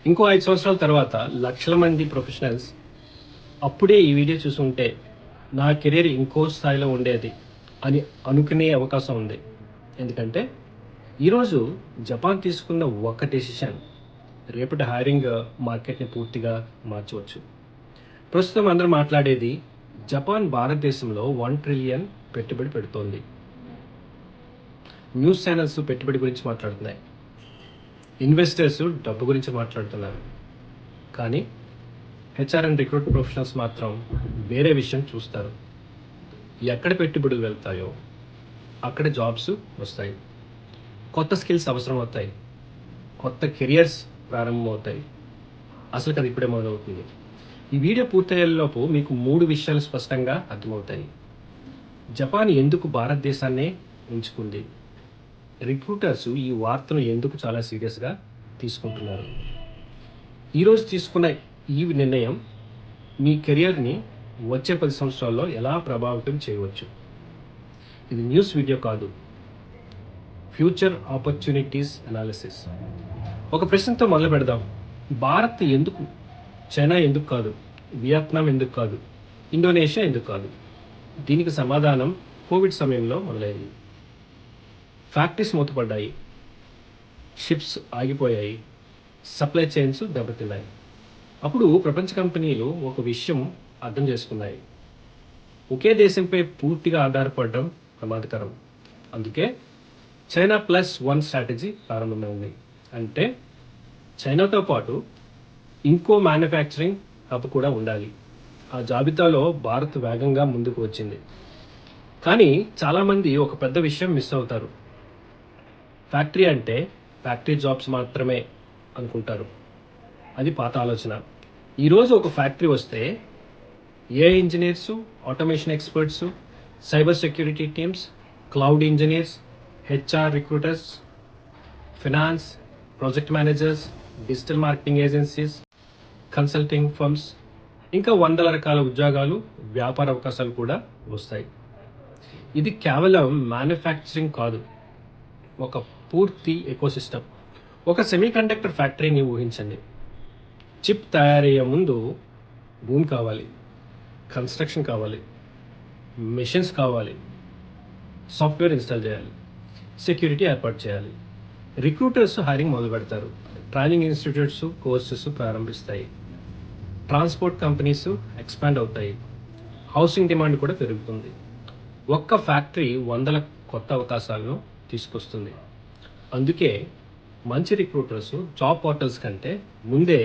ఇంకో 5 సంవత్సరాల తర్వాత లక్షల మంది ప్రొఫెషనల్స్ అప్పుడే ఈ వీడియో చూసుంటే నా కెరీర్ ఇంకో స్థాయిలో ఉండేది అని అనుకునే అవకాశం ఉంది. ఎందుకంటే ఈరోజు జపాన్ తీసుకున్న ఒక డెసిషన్ రేపటి హైరింగ్ మార్కెట్ని పూర్తిగా మార్చవచ్చు. ప్రస్తుతం అందరూ మాట్లాడేది జపాన్ భారతదేశంలో 1 ట్రిలియన్ పెట్టుబడి పెడుతోంది. న్యూస్ ఛానల్స్ పెట్టుబడి గురించి మాట్లాడుతున్నాయి, ఇన్వెస్టర్స్ డబ్బు గురించి మాట్లాడుతున్నారు. కానీ హెచ్ఆర్ అండ్ రిక్రూట్ ప్రొఫెషనల్స్ మాత్రం వేరే విషయం చూస్తారు. ఎక్కడ పెట్టుబడులు వెళ్తాయో అక్కడ జాబ్స్ వస్తాయి, కొత్త స్కిల్స్ అవసరం అవుతాయి, కొత్త కెరియర్స్ ప్రారంభమవుతాయి. అసలు అది ఇప్పుడే మొదలవుతుంది. ఈ వీడియో పూర్తయ్యేలోపు మీకు 3 విషయాలు స్పష్టంగా అర్థమవుతాయి. జపాన్ ఎందుకు భారతదేశాన్నే ఎంచుకుంది, రిక్రూటర్స్ ఈ వార్తను ఎందుకు చాలా సీరియస్గా తీసుకుంటున్నారు, ఈరోజు తీసుకున్న ఈ నిర్ణయం మీ కెరియర్ని వచ్చే 10 సంవత్సరాల్లో ఎలా ప్రభావితం చేయవచ్చు. ఇది న్యూస్ వీడియో కాదు, ఫ్యూచర్ ఆపర్చునిటీస్ అనాలిసిస్. ఒక ప్రశ్నతో మొదలు పెడదాం. భారత్ ఎందుకు, చైనా ఎందుకు కాదు, వియత్నాం ఎందుకు కాదు, ఇండోనేషియా ఎందుకు కాదు? దీనికి సమాధానం కోవిడ్ సమయంలో మొదలైంది. ఫ్యాక్టరీస్ మూతపడ్డాయి, షిప్స్ ఆగిపోయాయి, సప్లై చైన్స్ దెబ్బతిన్నాయి. అప్పుడు ప్రపంచ కంపెనీలు ఒక విషయం అర్థం చేసుకున్నాయి: ఒకే దేశంపై పూర్తిగా ఆధారపడడం ప్రమాదకరం. అందుకే చైనా +1 స్ట్రాటజీ ప్రారంభమైంది. అంటే చైనాతో పాటు ఇంకో మ్యానుఫ్యాక్చరింగ్ హబ్ కూడా ఉండాలి. ఆ జాబితాలో భారత్ వేగంగా ముందుకు వచ్చింది. కానీ చాలామంది ఒక పెద్ద విషయం మిస్ అవుతారు. ఫ్యాక్టరీ అంటే ఫ్యాక్టరీ జాబ్స్ మాత్రమే అనుకుంటారు. అది పాత ఆలోచన. ఈరోజు ఒక ఫ్యాక్టరీ వస్తే AI engineers, automation experts, cyber security teams, cloud engineers, HR recruiters, finance, project managers, digital marketing agencies, consulting firms, ఇంకా వందల రకాల ఉద్యోగాలు, వ్యాపార అవకాశాలు కూడా వస్తాయి. ఇది కేవలం మ్యానుఫ్యాక్చరింగ్ కాదు, ఒక పూర్తి ఎకోసిస్టమ్. ఒక సెమీకండక్టర్ ఫ్యాక్టరీని ఊహించండి. చిప్ తయారయ్యే ముందు భూమి కావాలి, కన్స్ట్రక్షన్ కావాలి, మెషిన్స్ కావాలి, సాఫ్ట్వేర్ ఇన్స్టాల్ చేయాలి, సెక్యూరిటీ ఏర్పాటు చేయాలి. రిక్రూటర్స్ హైరింగ్ మొదలు పెడతారు, ట్రైనింగ్ ఇన్స్టిట్యూట్స్ కోర్సెస్ ప్రారంభిస్తాయి, ట్రాన్స్పోర్ట్ కంపెనీస్ ఎక్స్పాండ్ అవుతాయి, హౌసింగ్ డిమాండ్ కూడా పెరుగుతుంది. ఒక్క ఫ్యాక్టరీ వందల కొత్త అవకాశాలను తీసుకొస్తుంది. అందుకే మంచి రిక్రూటర్స్ జాబ్ పోర్టల్స్ కంటే ముందే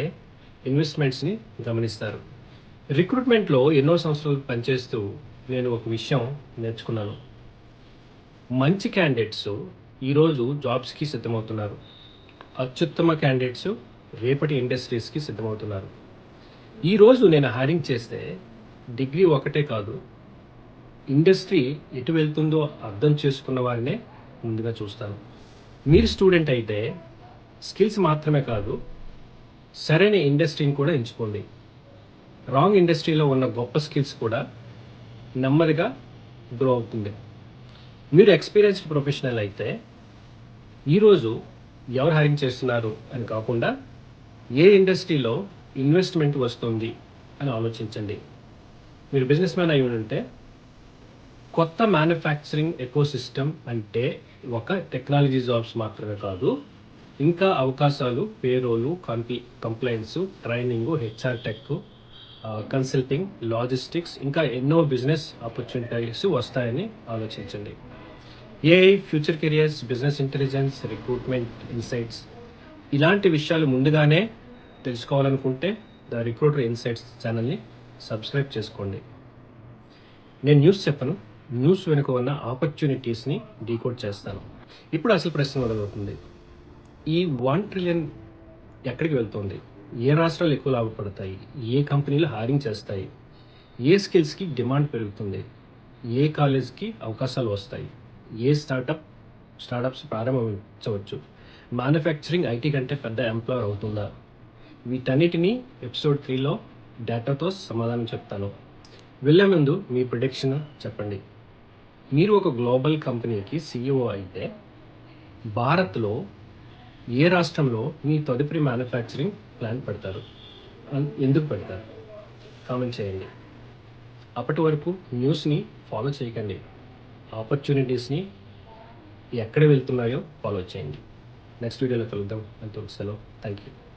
ఇన్వెస్ట్మెంట్స్ని గమనిస్తారు. రిక్రూట్మెంట్లో ఎన్నో సంవత్సరాలు పనిచేస్తూ నేను ఒక విషయం నేర్చుకున్నాను: మంచి క్యాండిడేట్స్ ఈరోజు జాబ్స్కి సిద్ధమవుతున్నారు, అత్యుత్తమ క్యాండిడేట్స్ రేపటి ఇండస్ట్రీస్కి సిద్ధమవుతున్నారు. ఈరోజు నేను హైరింగ్ చేస్తే డిగ్రీ ఒకటే కాదు, ఇండస్ట్రీ ఎటు వెళ్తుందో అర్థం చేసుకున్న వారినే ముందుగా చూస్తాను. మీరు స్టూడెంట్ అయితే స్కిల్స్ మాత్రమే కాదు, సరైన ఇండస్ట్రీని కూడా ఎంచుకోండి. రాంగ్ ఇండస్ట్రీలో ఉన్న గొప్ప స్కిల్స్ కూడా నెమ్మదిగా గ్రో అవుతుంది. మీరు ఎక్స్పీరియన్స్డ్ ప్రొఫెషనల్ అయితే ఈరోజు ఎవరు హైరింగ్ చేస్తున్నారు అని కాకుండా ఏ ఇండస్ట్రీలో ఇన్వెస్ట్మెంట్ వస్తుంది అని ఆలోచించండి. మీరు బిజినెస్ మ్యాన్ అయి ఉంటే కొత్త మ్యానుఫ్యాక్చరింగ్ ఎకోసిస్టమ్ అంటే ఒక టెక్నాలజీ జాబ్స్ మాత్రమే కాదు, ఇంకా అవకాశాలు payroll, complaints, training, HR tech, consulting, logistics, ఇంకా ఎన్నో బిజినెస్ ఆపర్చునిటీస్ వస్తాయని ఆలోచించండి. AI, future careers, business intelligence, recruitment insights, ఇలాంటి విషయాలు ముందుగానే తెలుసుకోవాలనుకుంటే ద రిక్రూటర్ ఇన్సైట్స్ ఛానల్ని సబ్స్క్రైబ్ చేసుకోండి. నేను న్యూస్ చెప్పను, న్యూస్ వెనుక ఉన్న ఆపర్చునిటీస్ని డీకోడ్ చేస్తాను. ఇప్పుడు అసలు ప్రశ్న మొదలవుతుంది: ఈ 1 ట్రిలియన్ ఎక్కడికి వెళ్తుంది? ఏ రాష్ట్రాలు ఎక్కువ లాభపడతాయి? ఏ కంపెనీలు హైరింగ్ చేస్తాయి? ఏ స్కిల్స్కి డిమాండ్ పెరుగుతుంది? ఏ కాలేజ్కి అవకాశాలు వస్తాయి? ఏ స్టార్టప్స్ ప్రారంభించవచ్చు? మ్యానుఫ్యాక్చరింగ్ ఐటీ కంటే పెద్ద ఎంప్లాయర్ అవుతుందా? వీటన్నిటినీ ఎపిసోడ్ 3లో డేటాతో సమాధానం చెప్తాను. వెళ్ళే ముందు మీ ప్రిడిక్షన్ చెప్పండి. మీరు ఒక గ్లోబల్ కంపెనీకి CEO అయితే భారత్లో ఏ రాష్ట్రంలో మీ తదుపరి మ్యానుఫ్యాక్చరింగ్ ప్లాన్ పెడతారు? ఎందుకు పెడతారు? కామెంట్ చేయండి. అప్పటి వరకు న్యూస్ని ఫాలో చేయకండి. ఆపర్చునిటీస్ని ఎక్కడ వెళ్తున్నాయో ఫాలో చేయండి. నెక్స్ట్ వీడియోలో కలుద్దాం. అంతవరకు సెలవు. Thank you.